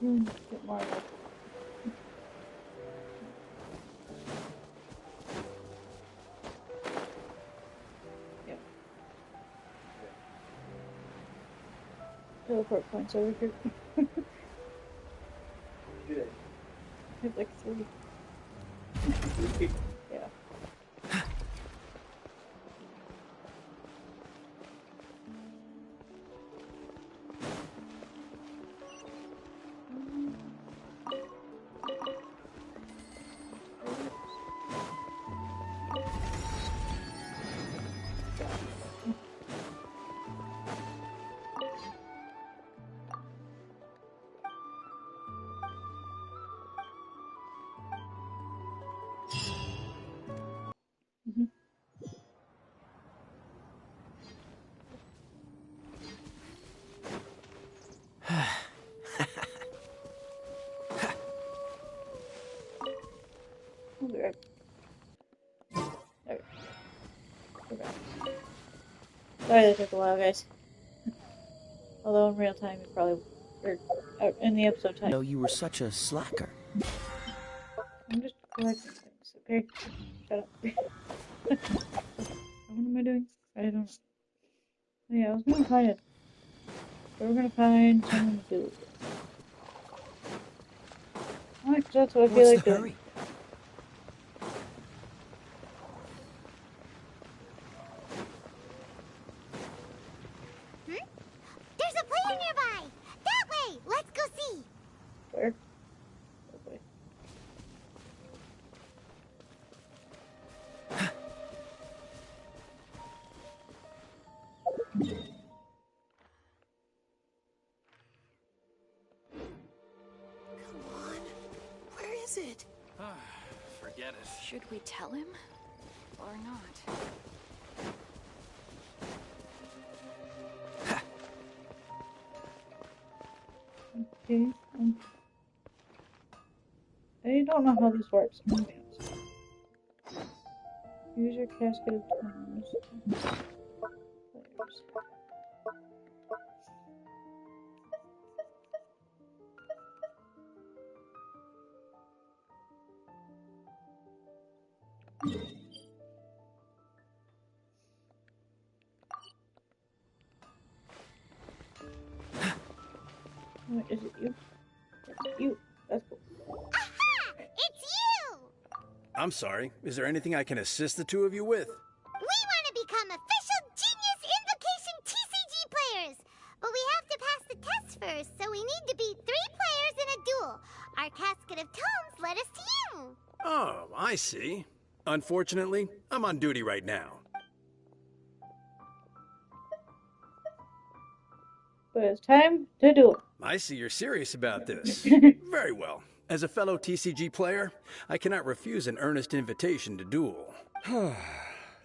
Get more of it. Yep. Teleport points over here. Good. I have like 3. Yeah. Mm-hmm. We'll be right. There we go. Sorry that took a while, guys. Although in real time, it probably, or in the episode time. No, you were such a slacker. I'm just collecting things, okay? Shut up. What am I doing? I don't know. Yeah, I was gonna find it. We were gonna find someone to do it. Like, that's what I feel like doing. There's a player nearby! That way! Let's go see! Where? Okay. Come on. Where is it? Forget it. Should we tell him? Or not? Okay. I don't know how this works. Use your casket of tomes. Players. Wait, is it you? That's you. That's cool. Aha! It's you! I'm sorry. Is there anything I can assist the two of you with? We want to become official Genius Invocation TCG players! But we have to pass the test first, so we need to beat 3 players in a duel. Our casket of tomes led us to you. Oh, I see. Unfortunately, I'm on duty right now. But it's time to do it. I see you're serious about this. Very well. As a fellow TCG player, I cannot refuse an earnest invitation to duel.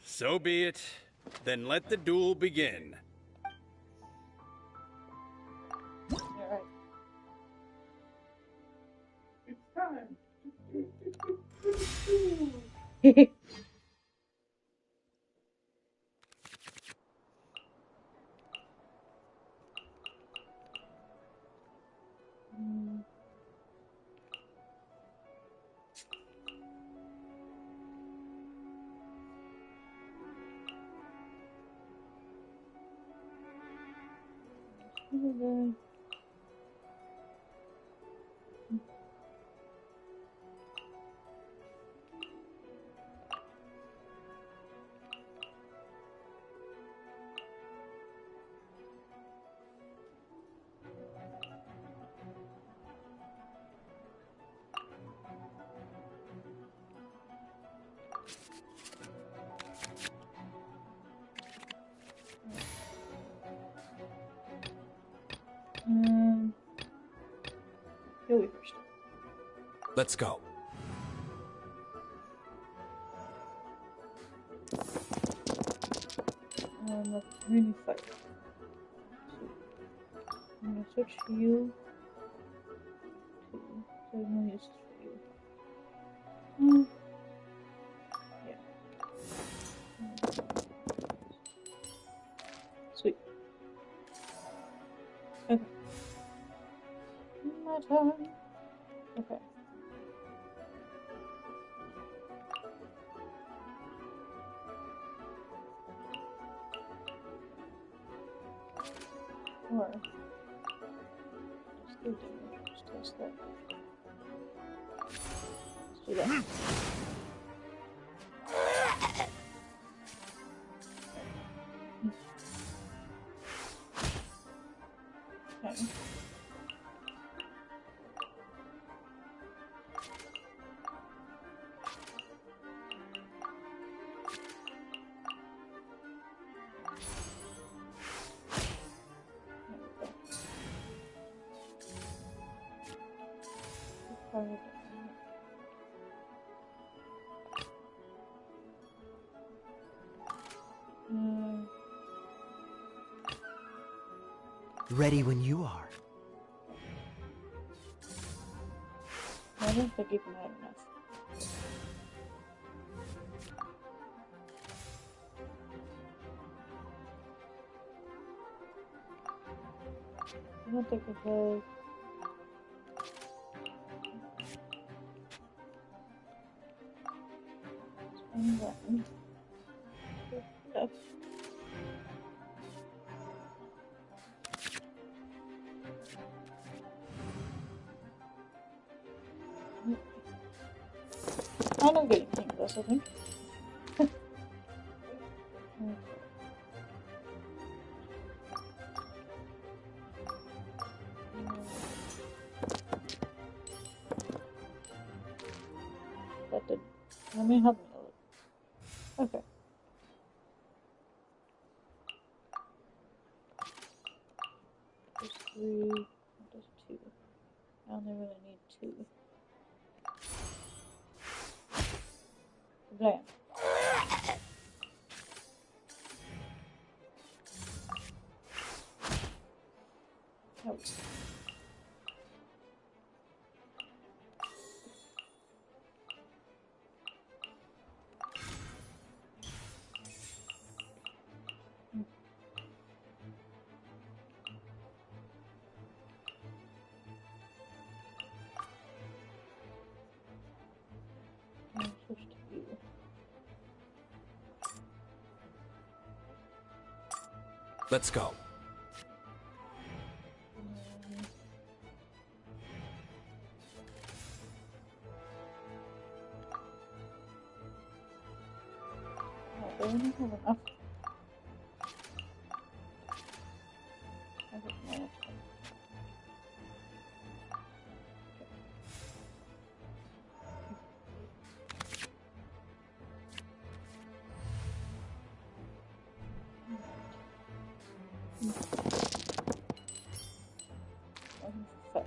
So be it. Then let the duel begin. Alright. It's time. HoYoverse. Let's go. Let's really fight. I'm gonna switch you to, so no use for you. Yeah. Sweet. Okay. my turn. Okay. Or just do damage. Just test that. Let's do that. Okay. Ready when you are. I don't think you can have enough. I don't think I have. Spend one. Enough. I don't get anything with this, I think. That did. That may help me a little. Okay. There's 3. There's 2. I only really need 2. Blam. Ouch. Switch to you. Let's go. I don't have enough. I think no, that's fine.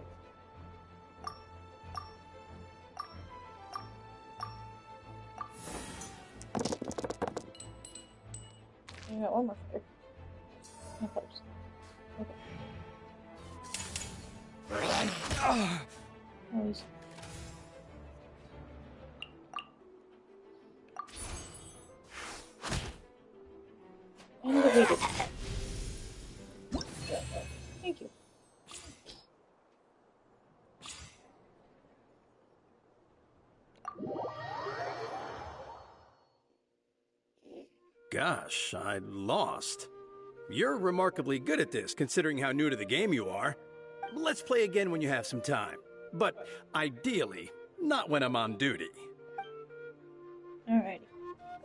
You got one more fire. No pipes. Okay. Always. And deleted. Thank you. Gosh, I lost. You're remarkably good at this, considering how new to the game you are. Let's play again when you have some time. But ideally, not when I'm on duty. Alrighty.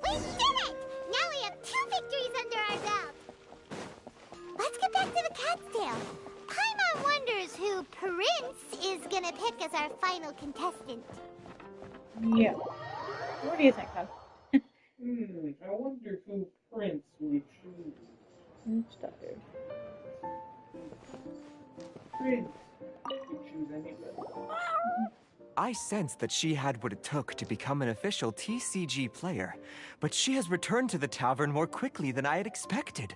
We did it! Now we have 2 victories under our belt. Let's get back to the cat's tail. Paimon wonders who Prince is gonna pick as our final contestant. Yeah. What do you think, hon? I wonder who Prince would choose. Stop here. Prince could choose anybody. I sensed that she had what it took to become an official TCG player, but she has returned to the tavern more quickly than I had expected.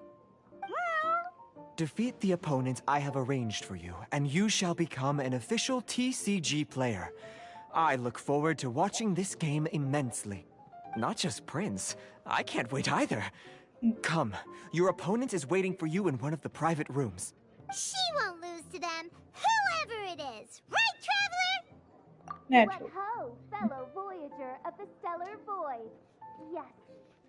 Defeat the opponent I have arranged for you, and you shall become an official TCG player. I look forward to watching this game immensely. Not just Prince. I can't wait either. Come, your opponent is waiting for you in one of the private rooms. She won't lose to them, whoever it is. Right, Traveler? Naturally. What ho, fellow voyager of the stellar void. Yes,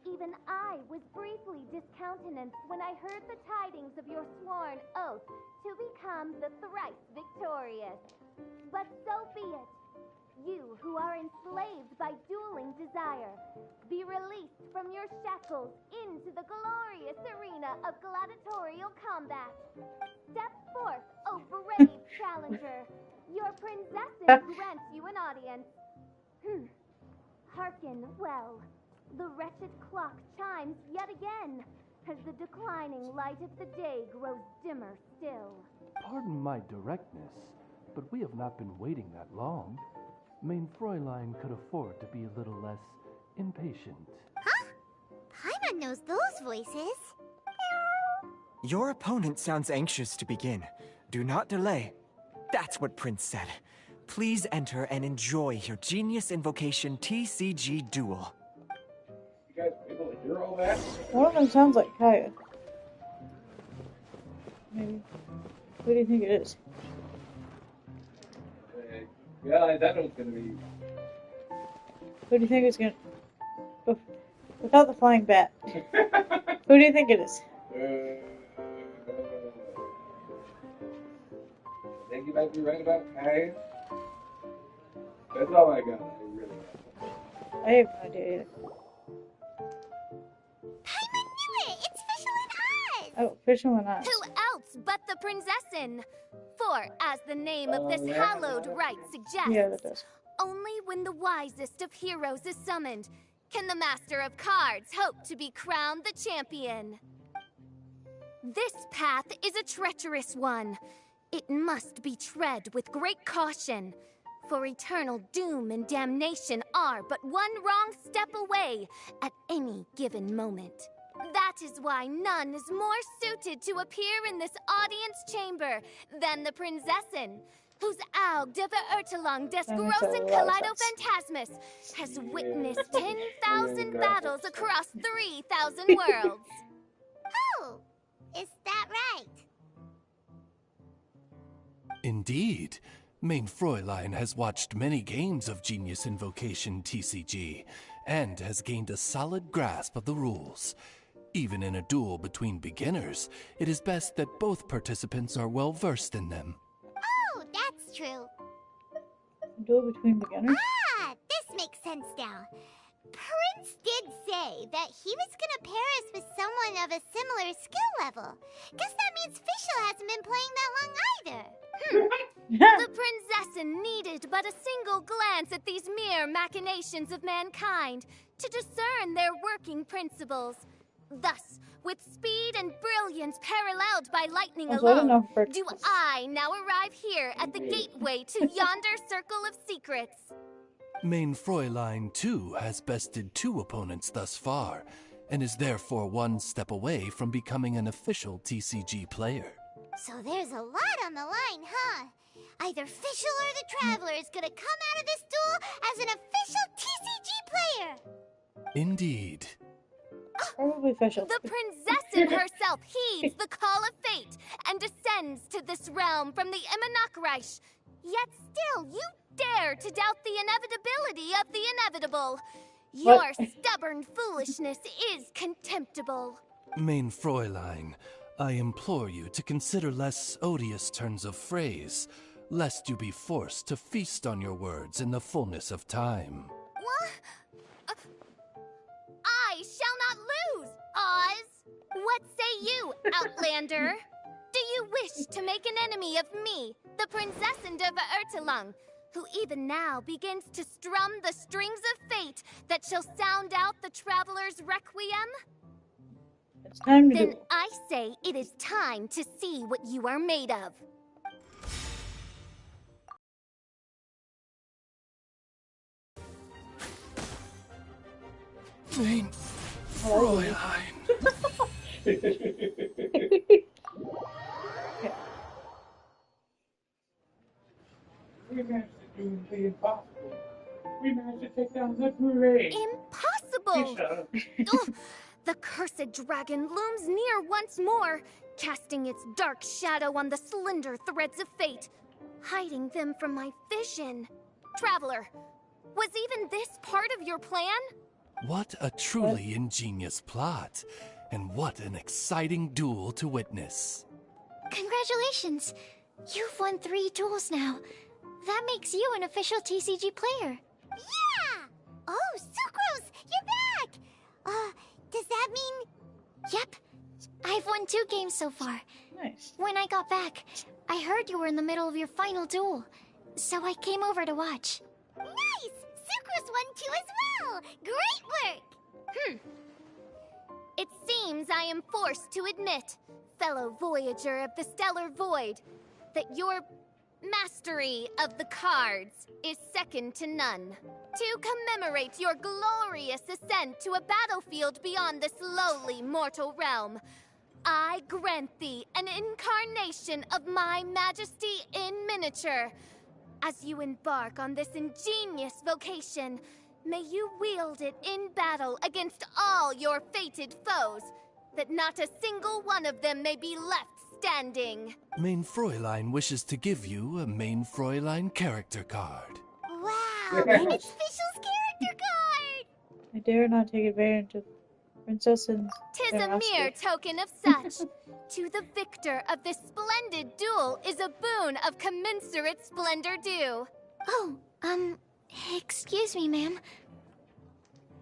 even I was briefly discountenanced when I heard the tidings of your sworn oath to become the thrice victorious. But so be it. You who are enslaved by dueling desire, be released from your shackles into the glorious arena of gladiatorial combat. Step forth, O brave challenger. Your princessin grants you an audience. Hearken well. The wretched clock chimes yet again, as the declining light of the day grows dimmer still. Pardon my directness, but we have not been waiting that long. Mein Fräulein could afford to be a little less impatient. Huh? Paimon knows those voices. Your opponent sounds anxious to begin. Do not delay. That's what Prince said. Please enter and enjoy your Genius Invocation TCG duel. You guys were able to hear all that? One of them sounds like Kaya. Maybe. Who do you think it is? Yeah, that one's gonna be. Who do you think is gonna... Without the flying bat. Who do you think it is? I think you might be right about Kai. That's all I got. I really got. I have no idea either. Paimon knew it! It's Fisherman Oz! Oh, Fisherman Oz. Who else but the princessin? For, as the name of this hallowed rite suggests, Yeah, that does. only when the wisest of heroes is summoned can the master of cards hope to be crowned the champion. This path is a treacherous one. It must be tread with great caution, for eternal doom and damnation are but one wrong step away at any given moment. That is why none is more suited to appear in this audience chamber than the princessin, whose Aug de Verurtelung des That makes a Großen lot of Kaleidophantasmus has witnessed 10,000 battles across 3,000 worlds. Oh, is that right? Indeed. Mein Fräulein has watched many games of Genius Invocation TCG, and has gained a solid grasp of the rules. Even in a duel between beginners, it is best that both participants are well versed in them. Oh, that's true. Duel between beginners? Ah, this makes sense now. Prince did say that he was gonna pair us with someone of a similar skill level. Guess that means Fischl hasn't been playing that long either. The princessin needed but a single glance at these mere machinations of mankind to discern their working principles. Thus, with speed and brilliance paralleled by lightning Also, I don't know alone, if Bert's do I now arrive here at the gateway to yonder circle of secrets. Mein Fräulein, too, has bested 2 opponents thus far, and is therefore one step away from becoming an official TCG player. So there's a lot on the line, huh? Either Fischl or the Traveler is gonna come out of this duel as an official TCG player. Indeed. Probably Fischl. The princessin herself heeds the call of fate and descends to this realm from the Immanakreich. Yet still, you dare to doubt the inevitability of the inevitable. Your stubborn foolishness is contemptible. Mein Fräulein, I implore you to consider less odious turns of phrase, lest you be forced to feast on your words in the fullness of time. What? I shall not lose, Oz! What say you, Outlander? Do you wish to make an enemy of me, the Princessin de Verurtelung, who even now begins to strum the strings of fate that shall sound out the traveler's requiem? It's time to Then duel. I say it is time to see what you are made of. Mein Fräulein. We managed to do the impossible. We managed to take down the parade. Impossible! Shut up. Ugh, The cursed dragon looms near once more, casting its dark shadow on the slender threads of fate, hiding them from my vision. Traveler, was even this part of your plan? What a truly ingenious plot, and what an exciting duel to witness. Congratulations! You've won 3 duels now. That makes you an official TCG player. Yeah! Oh, Sucrose, you're back! Does that mean... Yep. I've won 2 games so far. Nice. When I got back, I heard you were in the middle of your final duel. So I came over to watch. Nice! Sucrose won 2 as well! Great work! It seems I am forced to admit, fellow Voyager of the Stellar Void, that your mastery of the cards is second to none. To commemorate your glorious ascent to a battlefield beyond this lowly mortal realm, I grant thee an incarnation of my majesty in miniature. As you embark on this ingenious vocation, may you wield it in battle against all your fated foes, that not a single one of them may be left standing. Main Fräulein wishes to give you a Main Fräulein character card. Wow, an official's character card! I dare not take advantage of Princess's Tis a mere token of such. To the victor of this splendid duel is a boon of commensurate splendor due. Oh, excuse me, ma'am.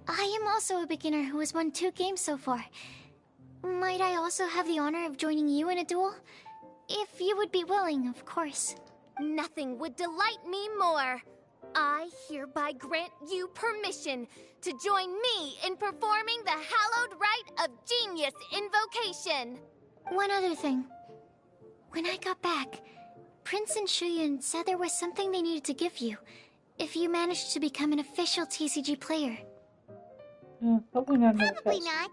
I am also a beginner who has won 2 games so far. Might I also have the honor of joining you in a duel? If you would be willing, of course. Nothing would delight me more. I hereby grant you permission to join me in performing the hallowed rite of genius invocation. One other thing. When I got back, Prince and Shuyan said there was something they needed to give you if you managed to become an official TCG player. Probably not. Probably not.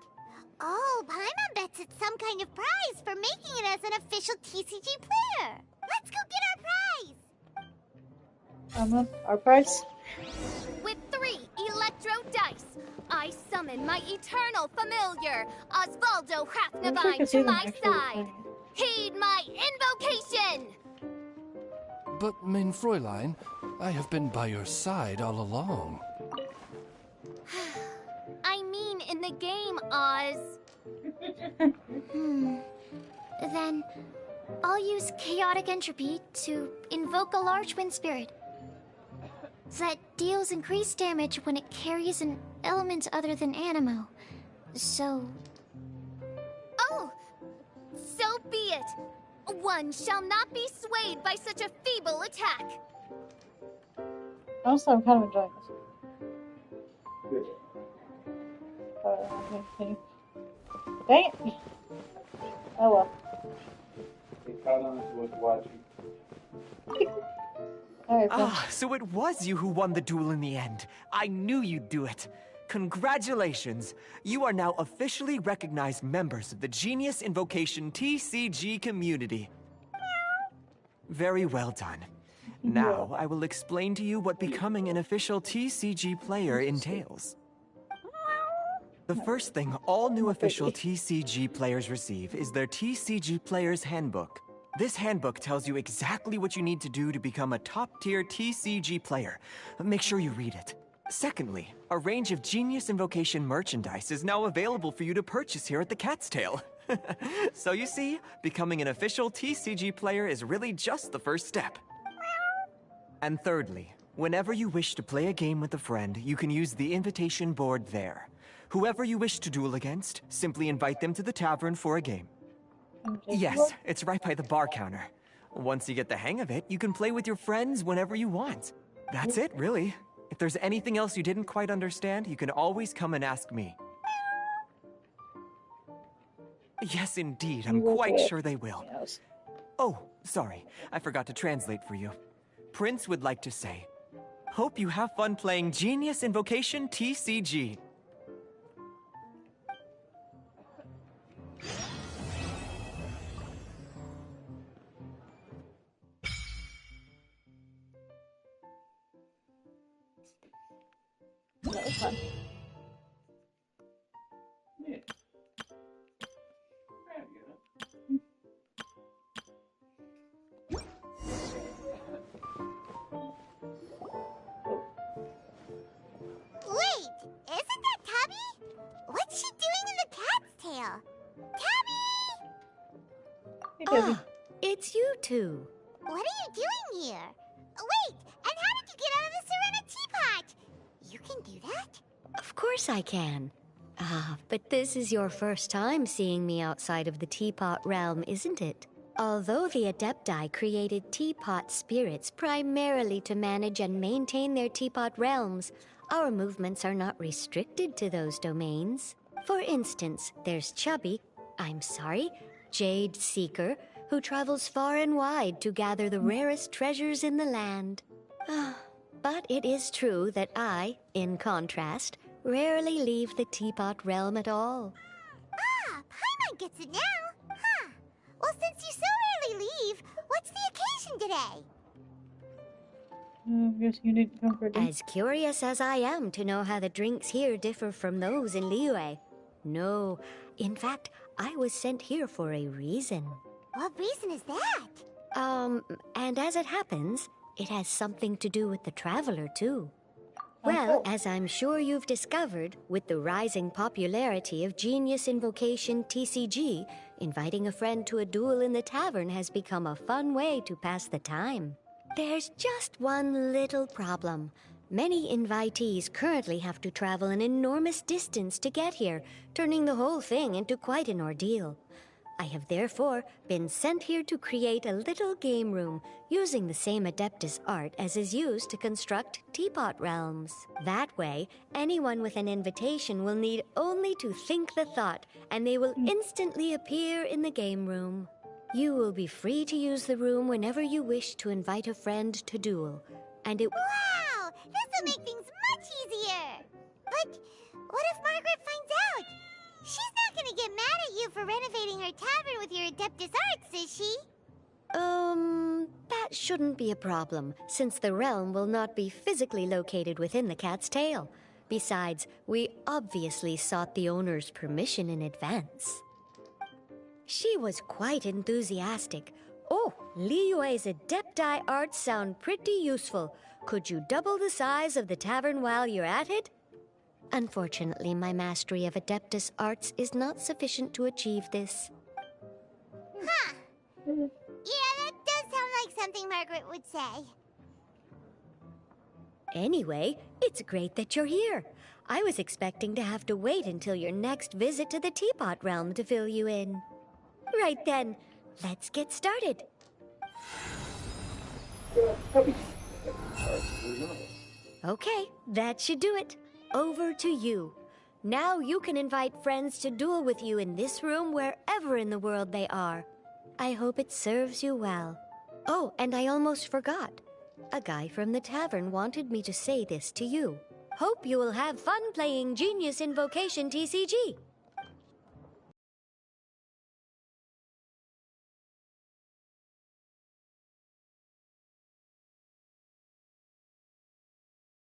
Oh, Paimon bets it's some kind of prize for making it as an official TCG player. Let's go get our prize. Our prize? With 3 electro dice, I summon my eternal familiar, Osvaldo Hrathnavine, to my side. Heed my invocation! But, Main Fräulein, I have been by your side all along. I mean in the game, Oz. Then, I'll use Chaotic Entropy to invoke a large wind spirit that deals increased damage when it carries an element other than Animo. So... Oh! So be it! One shall not be swayed by such a feeble attack! Honestly, I'm kind of enjoying this. Good. Okay. Dang it! Oh well. They caught on to us watching. Alright, So it was you who won the duel in the end. I knew you'd do it. Congratulations! You are now officially recognized members of the Genius Invocation TCG community. Very well done. Now, I will explain to you what becoming an official TCG player entails. The first thing all new official TCG players receive is their TCG Player's Handbook. This handbook tells you exactly what you need to do to become a top-tier TCG player. Make sure you read it. Secondly, a range of Genius Invocation merchandise is now available for you to purchase here at the Cat's Tail. So you see, becoming an official TCG player is really just the first step. And thirdly, whenever you wish to play a game with a friend, you can use the invitation board there. Whoever you wish to duel against, simply invite them to the tavern for a game. Yes, it's right by the bar counter. Once you get the hang of it, you can play with your friends whenever you want. That's it, really. If there's anything else you didn't quite understand, you can always come and ask me. Yes, indeed. I'm quite sure they will. Oh, sorry. I forgot to translate for you. Prince would like to say, hope you have fun playing Genius Invocation TCG. That was fun. Yeah. Toby. It's you two. What are you doing here? Wait, and how did you get out of the Serena teapot? You can do that? Of course I can. But this is your first time seeing me outside of the teapot realm, isn't it? Although the Adepti created teapot spirits primarily to manage and maintain their teapot realms, our movements are not restricted to those domains. For instance, there's Jade Seeker, who travels far and wide to gather the rarest treasures in the land. But it is true that I, in contrast, rarely leave the teapot realm at all. Paimon gets it now. Huh. Well, since you so rarely leave, what's the occasion today? I guess you didn't come for a drink. As curious as I am to know how the drinks here differ from those in Liyue. No, in fact, I was sent here for a reason. What reason is that? And as it happens, it has something to do with the Traveler, too. Well, as I'm sure you've discovered, with the rising popularity of Genius Invocation TCG, inviting a friend to a duel in the tavern has become a fun way to pass the time. There's just one little problem. Many invitees currently have to travel an enormous distance to get here, turning the whole thing into quite an ordeal. I have therefore been sent here to create a little game room using the same Adeptus art as is used to construct teapot realms. That way, anyone with an invitation will need only to think the thought, and they will instantly appear in the game room. You will be free to use the room whenever you wish to invite a friend to duel, and it... Wow! This will make things much easier! But what if Margaret finds out? She's not gonna get mad at you for renovating her tavern with your Adeptus arts, is she? That shouldn't be a problem, since the realm will not be physically located within the cat's tail. Besides, we obviously sought the owner's permission in advance. She was quite enthusiastic. Oh, Liyue's Adepti arts sound pretty useful. Could you double the size of the tavern while you're at it? Unfortunately, my mastery of Adeptus arts is not sufficient to achieve this. Huh. Yeah, that does sound like something Margaret would say. Anyway, it's great that you're here. I was expecting to have to wait until your next visit to the Teapot Realm to fill you in. Right then, let's get started. Okay, that should do it. Over to you. Now you can invite friends to duel with you in this room wherever in the world they are. I hope it serves you well. Oh, and I almost forgot. A guy from the tavern wanted me to say this to you. Hope you will have fun playing Genius Invocation TCG.